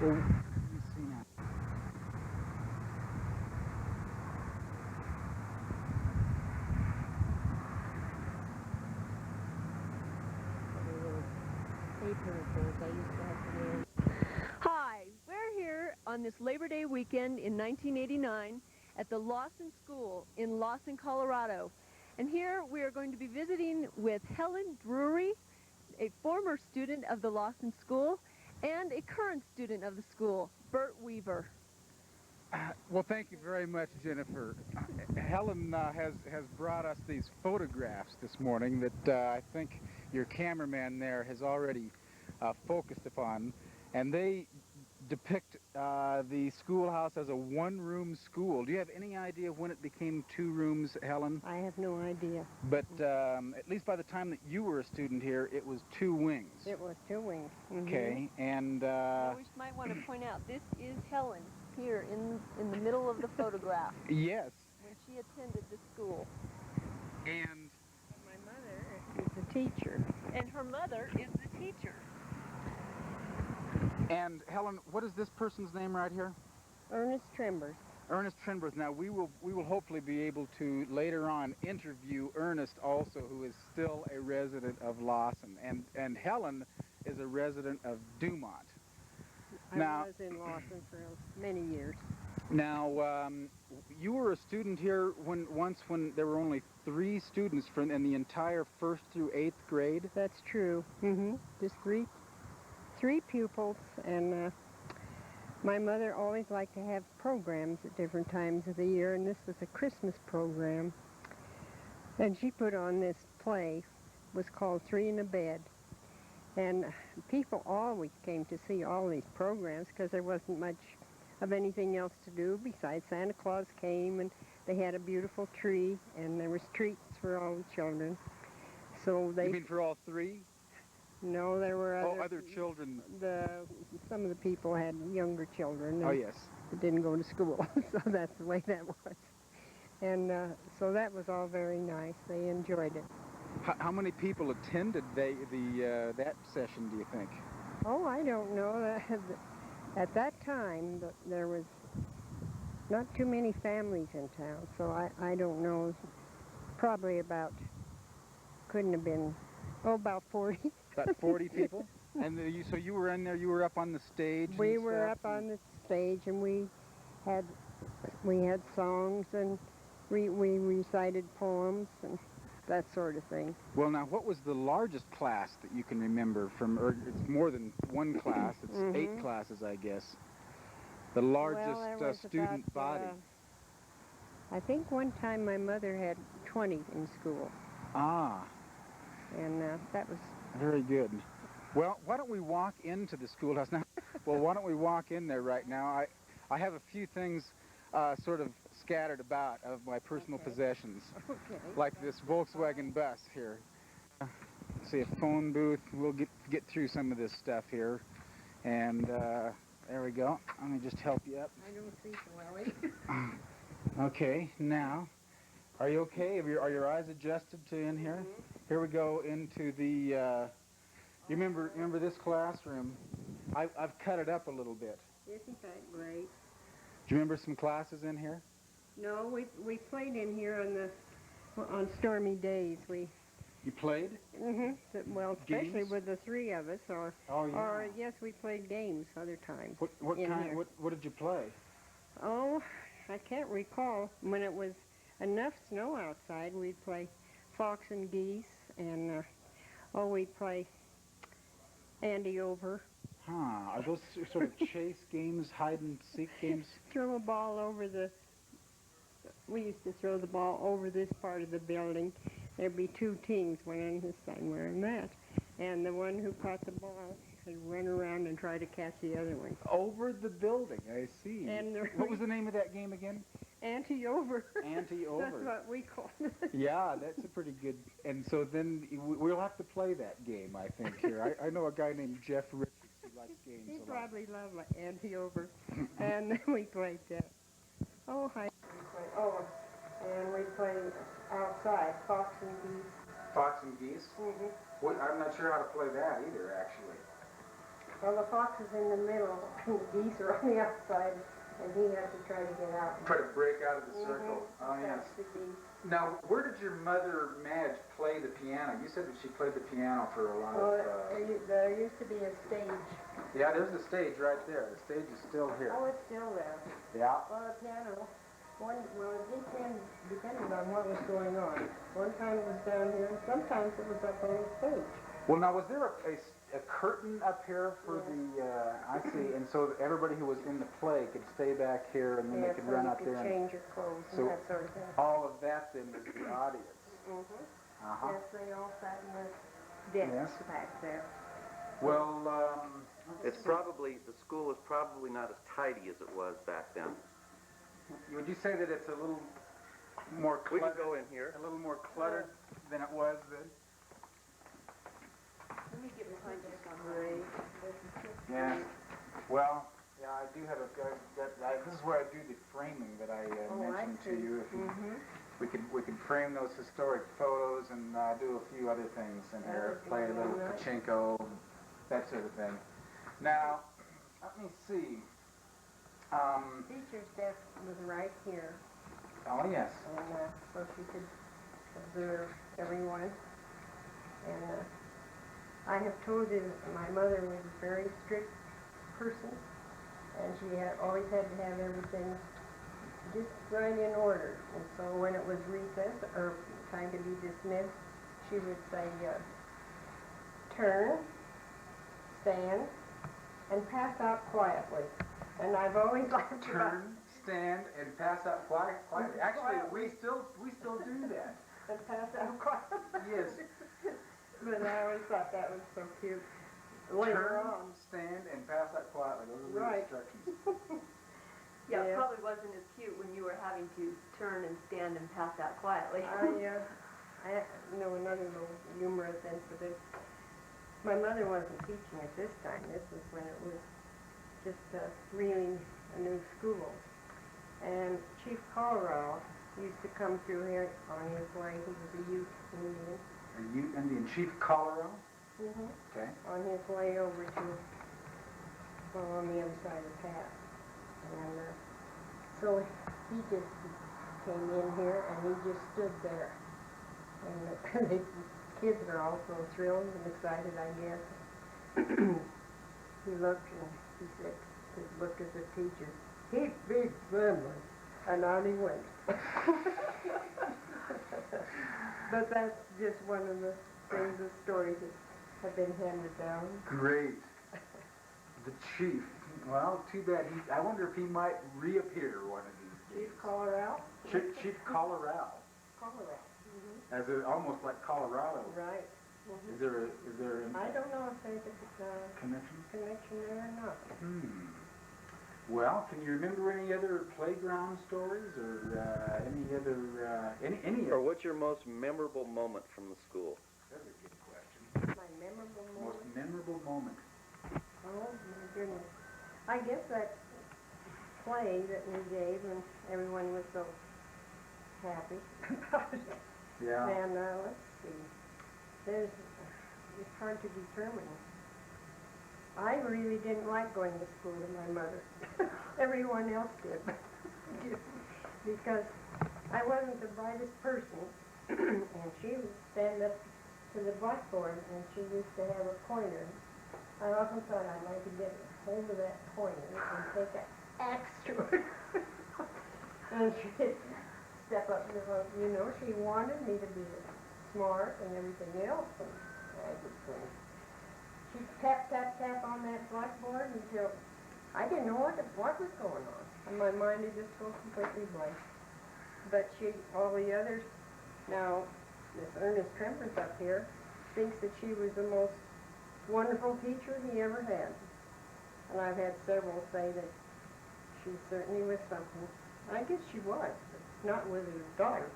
Well, let me see now. Hi, we're here on this Labor Day weekend in 1989 at the Lawson School in Lawson, Colorado. And here we are going to be visiting with Helen Drury, a former student of the Lawson School, and a current student of the school, Bert Weaver. Well, thank you very much, Jennifer. Helen has brought us these photographs this morning that I think your cameraman there has already focused upon, and they depict the schoolhouse as a one-room school. Do you have any idea when it became 2 rooms, Helen? I have no idea. But at least by the time that you were a student here, it was 2 wings. It was 2 wings. Okay, and Now we might want to point out, this is Helen here in the middle of the photograph yes, when she attended the school. and My mother is the teacher. And her mother is the teacher. And Helen, what is this person's name right here? Ernest Trembers. Ernest Trenberth. Now we will hopefully be able to later on interview Ernest also, who is still a resident of Lawson, and Helen is a resident of Dumont. I was in Lawson for many years. Now you were a student here once when there were only 3 students in the entire 1st through 8th grade. That's true. Just three pupils, and my mother always liked to have programs at different times of the year, and this was a Christmas program. And she put on this play, was called 3 in a Bed. And people always came to see all these programs because there wasn't much of anything else to do besides Santa Claus came, and they had a beautiful tree, and there was treats for all the children. So they... You mean for all 3? No, there were other children. Some of the people had younger children. Oh, yes. That didn't go to school, so that's the way that was. And so that was all very nice. They enjoyed it. How many people attended that session, do you think? Oh, I don't know. At that time, there was not too many families in town, so I don't know. Probably couldn't have been, about 40. About 40 people? And so you were in there, you were up on the stage? We were up on the stage, and we had songs, and we recited poems and that sort of thing. Well, now, what was the largest class that you can remember from, or it's more than 1 class, it's 8 classes, I guess. The largest student body. I think one time my mother had 20 in school. Ah. And that was... Very good. Well, why don't we walk into the schoolhouse now? Well, why don't we walk in there right now? I have a few things sort of scattered about of my personal possessions. Okay. Like this Volkswagen bus here. Let's see, a phone booth. We'll get through some of this stuff here. And there we go. Let me just help you up. I don't see so well. Okay, now, are you okay? Are your eyes adjusted to in here? Here we go into the, you remember this classroom? I've cut it up a little bit. Isn't that great? Do you remember some classes in here? No, we played in here on stormy days. You played? Well, especially Games? with the 3 of us, or yes, we played games other times. What kind? What did you play? Oh, I can't recall. When it was enough snow outside, we'd play fox and geese, and we'd play Andy over. Huh? Are those sort of chase games, hide and seek games? Throw a ball over we used to throw the ball over this part of the building. There'd be 2 teams, one on this side, one on that. And the one who caught the ball would run around and try to catch the other one. Over the building, I see. And what was the name of that game again? Ante-over. Ante-over. That's what we called it. Yeah, that's a pretty good... And so then we'll have to play that game, I think, here. I know a guy named Jeff Richards who likes games a lot. He probably loved Ante-over. And then we played that. And we played outside, fox and geese. Fox and geese? I'm not sure how to play that either, actually. Well, the fox is in the middle, and the geese are on the outside, and he has to try to get out. Try to break out of the circle. Oh, yes. That's the geese. Now, where did your mother, Madge, play the piano? You said that she played the piano for a lot Oh, of... there used to be a stage. Yeah, there's the stage right there. The stage is still here. Oh, it's still there. Yeah. Well, the piano, it depended on what was going on. One time it was down here, and sometimes it was up on the stage. Well, now, was there a curtain up here for the... I see, and so everybody who was in the play could stay back here, and then they could run out there and... change your clothes So and that sort of thing. all of that then was the audience. Mm-hmm. Uh-huh. Yes, they all sat in the desks back there. Well, It's probably, the school is probably not as tidy as it was back then. would you say that it's a little more We cluttered? can go in here. A little more cluttered than it was then? Let me get behind you, Great. Yes. Well, yeah, I do have this is where I do the framing that I mentioned to you. If we could frame those historic photos and do a few other things in here, play a little pachinko, that sort of thing. Now, let me see. Teacher's desk was right here, Oh yes. and so she could observe everyone. And I have told you that my mother was a very strict person, and she always had to have everything just right in order. And so when it was recess or time to be dismissed, she would say, turn, stand, and pass out quietly. And I've always liked Turn, stand, and pass out quietly. Actually, we still do that. and pass out quietly. Yes. But I always thought that was so cute. Later Turn, on. stand, and pass out quietly. Those are the Right. instructions. Yeah, it Yeah. probably wasn't as cute when you were having to turn and stand and pass out quietly. I know another little humorous incident. My mother wasn't teaching at this time. This was when it was just really a new school. And Chief Colorado used to come through here on his way. He was a youth Indian. Are you Indian Chief Colorado? Okay. On his way over to, well, on the other side of the path. And so he just came in here and he just stood there. And the kids are all so thrilled and excited, I guess. He looked and he said, he looked at the teacher, "He's big family," and out he went. But that's just one of the things, the stories that have been handed down. Great. The chief. Well, too bad. I wonder if he might reappear one of these days. Chief Colorado? Chief Colorado. Colorado. As almost like Colorado. Right. Is there a I don't know if there's a connection? connection there or not. Well, can you remember any other playground stories or any other any? Or what's your most memorable moment from the school? That's a good question. My memorable moment? Most memorable moment. Oh, my goodness. I guess that play that we gave and everyone was so happy about it. Yeah. And let's see. It's hard to determine. I really didn't like going to school with my mother. Everyone else did. Because I wasn't the brightest person, and she would stand up to the blackboard, and she used to have a pointer. I often thought I'd like to get hold of that pointer and take an axe to her. And she'd step up to the, she wanted me to be smart and everything else, and I just couldn't. She'd tap, tap, tap on that blackboard until I didn't know what was going on. And my mind would just go completely blank. But all the others, now, this Ernest Tremper's up here, thinks that she was the most wonderful teacher he ever had. And I've had several say that she certainly was something. I guess she was, but not with his daughter.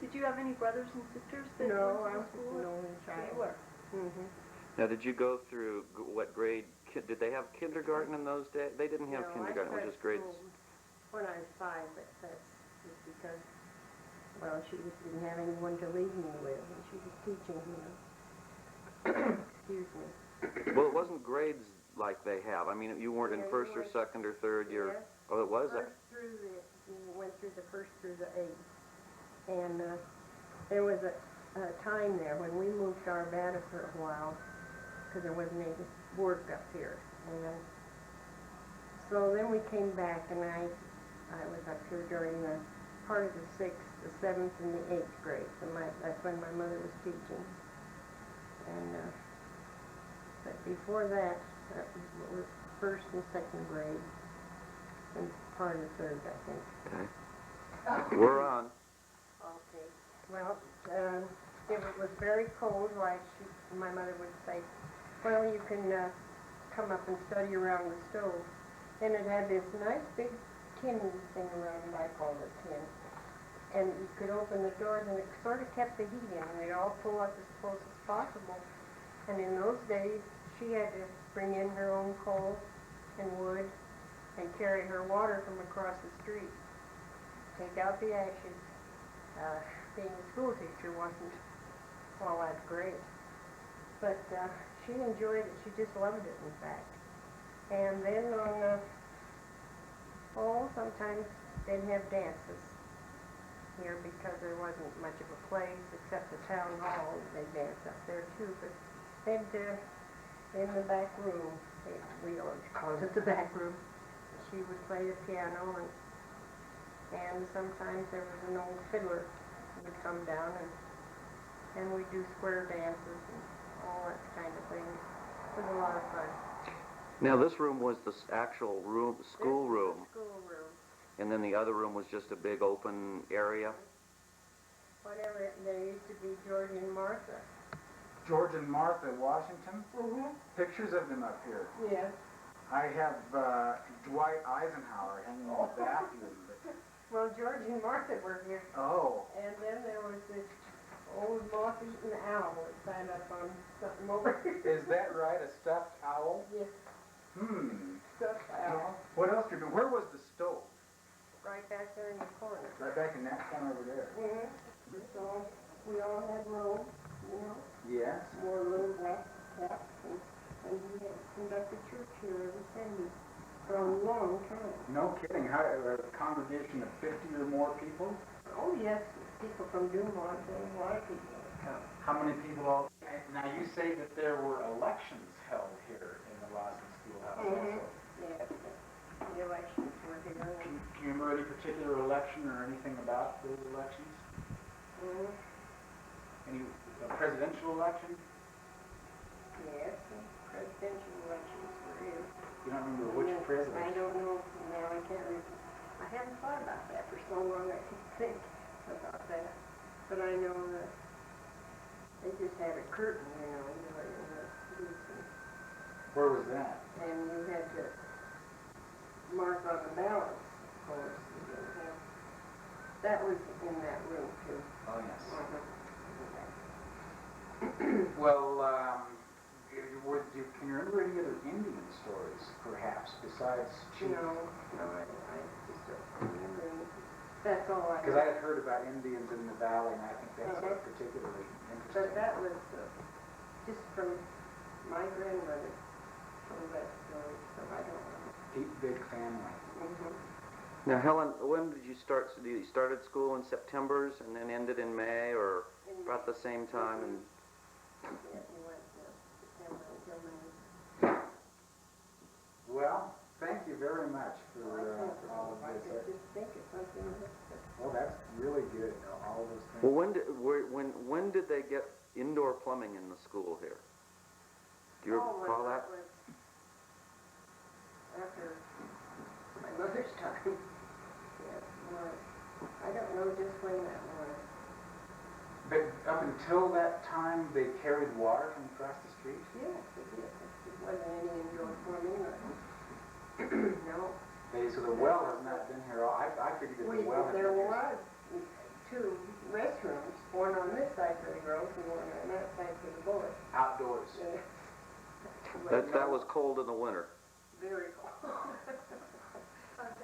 Did you have any brothers and sisters that No, I went was to school? an only child. You were. Mm-hmm. Now, did you go through what grade? Did they have kindergarten in those days? They didn't have kindergarten, I which is grades. when I was 5, but that's just because, well, she just didn't have anyone to leave me with, and she was teaching me. Excuse me. Well, it wasn't grades like they have. I mean, you weren't in Yeah, first you or went- second or third year. Yes. Oh, it was? First through we went through the first through the eighth. And there was a time there when we moved to Arvada for a while, because there wasn't any work up here. And so then we came back, and I was up here during the part of the 6th, the 7th, and the 8th grades. And that's when my mother was teaching. And but before that, was first and second grade, and part of the third, I think. Okay. We're on. Okay. Well, if it was very cold, my mother would say, well, you can come up and study around the stove. And it had this nice big tin thing around it, I called it tin. And you could open the doors, and it sort of kept the heat in, and they'd all pull up as close as possible. And in those days, she had to bring in her own coal and wood and carry her water from across the street. Take out the ashes. Being a school teacher wasn't all that great. But she enjoyed it. She just loved it, in fact. And then sometimes they'd have dances here because there wasn't much of a place except the town hall. They danced up there too, but they'd in the back room. We always called it the back room. She would play the piano, and sometimes there was an old fiddler who would come down, and we'd do square dances and all that kind of thing. It was a lot of fun. Now, this room was the actual room, school room, This was the school room. and then the other room was just a big open area. Whatever, there used to be George and Martha. George and Martha Washington. Mm-hmm. Pictures of them up here. Yes. I have Dwight Eisenhower hanging in the bathroom. But... Well, George and Martha were here. Oh. And then there was this old moth-eaten owl that sat up on something over here. Is that right? A stuffed owl? Yes, stuffed Yeah. owl. What else do you do? Where was the stove? Right back there in the corner. Right back in that corner over there. Mm-hmm. So we all had robes, you know, Yes. wore little black caps, and we had conducted church here every Sunday for a long time. No kidding. How, a congregation of 50 or more people? Oh, yes, people from Dumont, and a lot of people would come. How many people all? Now you say that there were elections held here in the Lawson Schoolhouse also. Yes, the elections were here. Can you remember any particular election or anything about those elections? Any presidential election? Yes, presidential elections were here. You don't remember which president? I don't know. No, I can't remember. I haven't thought about that for so long. I can't think about that. But I know that they just had a curtain, you know, in the booth. Where was that? And you had to mark on the ballots, of course. You didn't have. That was in that room, too. Oh, yes. Mhm. Well, can you remember any other Indian stories, perhaps, besides Chief? No, I just don't remember anything. That's all I Because I had heard about Indians in the valley, and I think that's particularly interesting. But that was just from my grandmother told that story, so I don't know. Deep, big family. Now, Helen, when did you start? So you started school in September's and then ended in May, or about the same time? And Yeah, we went September until May. Well, thank you very much for all of I this. could just think of something else. Well, that's really good, all those things. well, when did they get indoor plumbing in the school here? Do you recall that? Was after my mother's time. Yes, well, I don't know just when that was. But up until that time, they carried water from across the street? Yes, it did. It wasn't any indoor plumbing. No. So the well has not been here. I figured that the well had been There here. was two restrooms, one on this side for the girls and one on that side for the boys. Outdoors. That was cold in the winter. Very cold.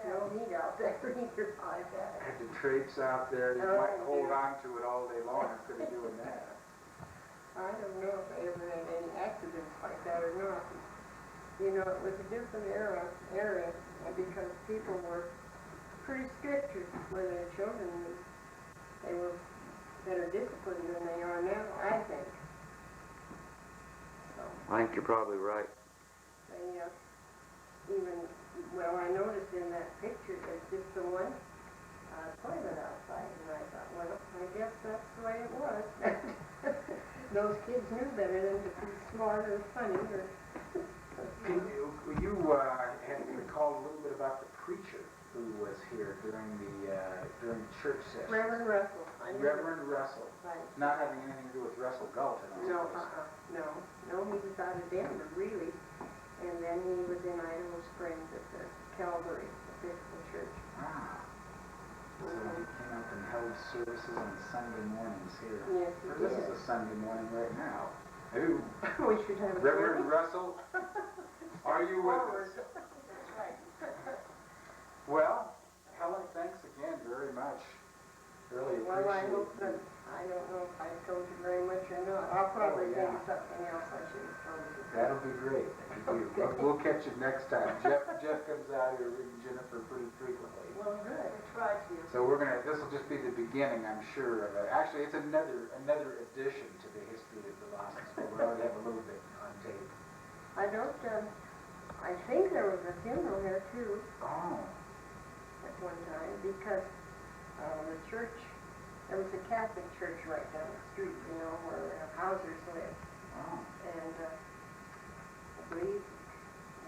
No heat out there either like that. Had to traipse out there. You might hold on to it all day long instead of doing that. I don't know if I ever had any accidents like that or not. You know, it was a different area, because people were pretty strict with their children. They were better disciplined than they are now, I think. So I think you're probably right. they well, I noticed in that picture there's just the one toilet outside, and I thought, well, I guess that's the way it was. Those kids knew better than to be smart or funny or. You had recalled a little bit about the preacher who was here during the church session. Reverend Russell. Reverend Russell. Right. Not having anything to do with Russell Galton, I No, suppose. no, he was out of Denver, really. And then he was in Idaho Springs at the Calvary Episcopal Church. Ah. So he came up and held services on Sunday mornings here. Yes, he This did. is a Sunday morning right now. Ooh. We should have a Reverend service. Russell, are you with us? That's right. Well, Helen, thanks again very much. Really appreciate Well, I hope that, I don't know if I told you very much or not. I'll probably yeah. think of something else I should have told you. That'll be great. We'll catch you next time. Jeff comes out here reading Jennifer pretty frequently. Well, good. I tried to. So this will just be the beginning, I'm sure, of it. Actually, it's another addition to the history of the Lawson School. We already have a little bit on tape. I don't, I think there was a funeral here too Oh. at one time because the church, there was a Catholic church right down the street, you know, where Hausers lived. Oh. And I believe,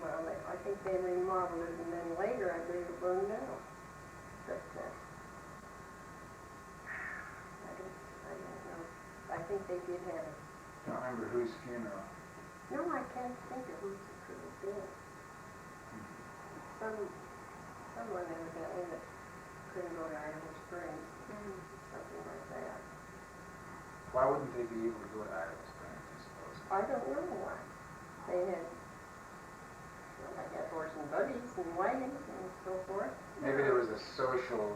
well, I think they remodeled it, and then later I believe it burned down. But I don't know. I think they did have it. Don't remember whose funeral. No, I can't think of whose it could have been. Someone evidently that couldn't go to Idaho Springs, something like that. Why wouldn't they be able to go to Idaho Springs, I suppose? I don't know why. They had, well, I guess horse and buggies and wagons and so forth. Maybe there was a social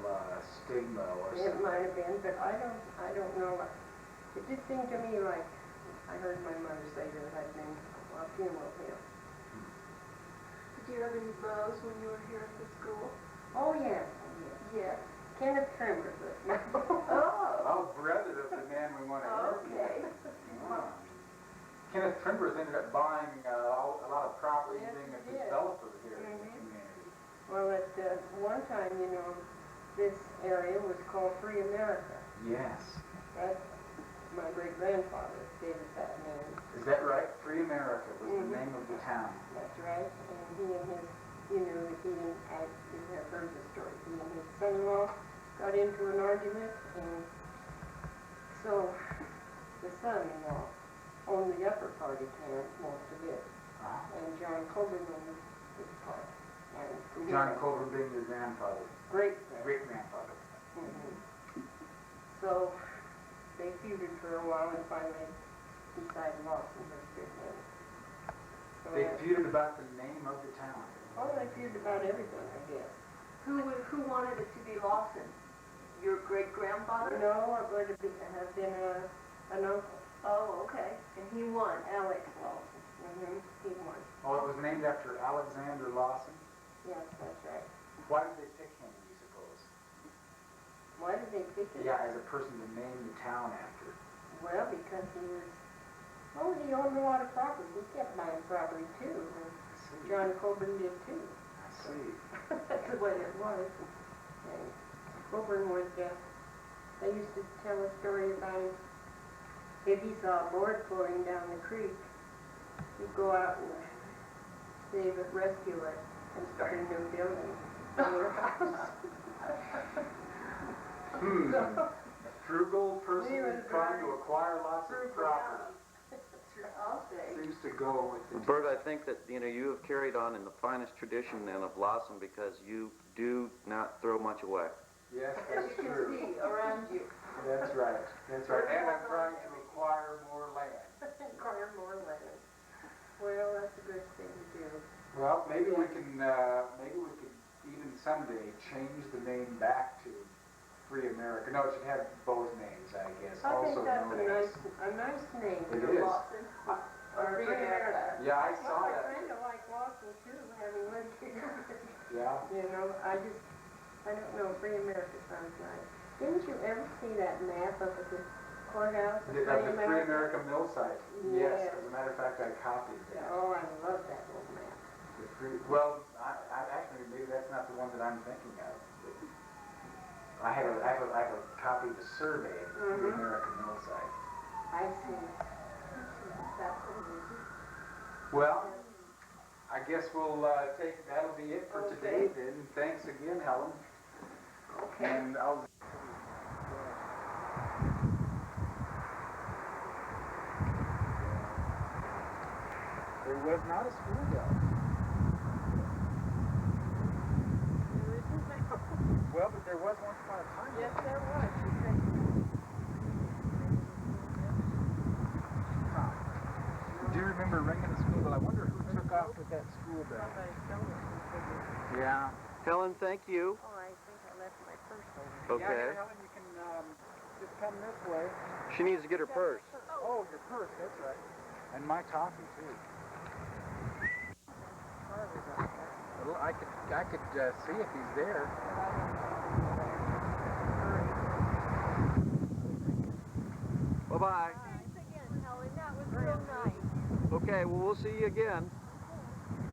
stigma or It something. might have been, but I don't know. It just seemed to me like I heard my mother say there had been a funeral here. Did you have any beaux when you were here at the school? Oh, yes. Yes. Kenneth Trimmer's was my Oh, brother of the man we want to Okay. Wow. Kenneth Trimberth ended up buying a lot of property, Yes, being a he did. developer here in the community. Well, at one time, you know, this area was called Free America. Yes. That's my great-grandfather gave us that name. Is that right? Free America was the name of the town. That's right. And he and his, you know, you have heard the story. He and his son-in-law got into an argument, and so the son-in-law owned the upper part of town, most of it, and John Colburn owned this part. And John Colburn being your grandfather. Great-grandfather. Great-grandfather. So they feuded for a while and finally decided Lawson was good name. So They feuded about the name of the town. oh, they feuded about everything, I guess. Who wanted it to be Lawson? Your great-grandfather? No, I'm going to have been an uncle, Oh, okay. And he won. Alex Lawson. He won. Oh, it was named after Alexander Lawson? Yes, that's right. Why did they pick him, do you suppose? Why did they pick him? Yeah, as a person to name the town after. Well, because he owned a lot of property. He kept buying property too. And I see. John Colburn did too. I see. That's the way it was. And Colburn was, they used to tell a story about him. If he saw a board floating down the creek, he'd go out and save it, rescue it, and start a new building in your house. A frugal person He was trying to very acquire lots of property. I'll say. Seems to go with the... Bert, I think that, you know, you have carried on in the finest tradition then of Lawson because you do not throw much away. Yes, As that's you can true. see around you. That's right. That's right. And I'm trying to acquire more land. Acquire more land. Well, that's a good thing to do. Well, maybe we can even someday change the name back to Free America. No, it should have both names, I guess. I think Also that's known a as. nice name. It is. Lawson. Or Free America. Yeah, I Well, saw I that. kind of like Lawson too, having lived here. Yeah. You know, I don't know, Free America sounds nice. Didn't you ever see that map up at the courthouse of The Free America mill site. Yes. As a matter of fact, I copied that. Oh, I love that little map. Well, I actually, maybe that's not the one that I'm thinking of. I have a copy of the survey of the Free America mill site. I see. That's what it is. Well, I guess that'll be it for today then. Thanks again, Helen. Okay. And I'll. There was not a school bell. There isn't now. Well, but there was once upon a time. Yes, there was. Do you remember ringing the school bell? I wonder who took off with that school bell. Yeah. Helen, thank you. Oh, I think I left my purse over. Yeah, Okay. here, Helen, you can just come this way. She needs to get her purse. Oh, your purse, that's right. And my coffee too. Well, I could see if he's there. Bye-bye. Thanks again, Helen. That was real nice. Okay, well, we'll see you again.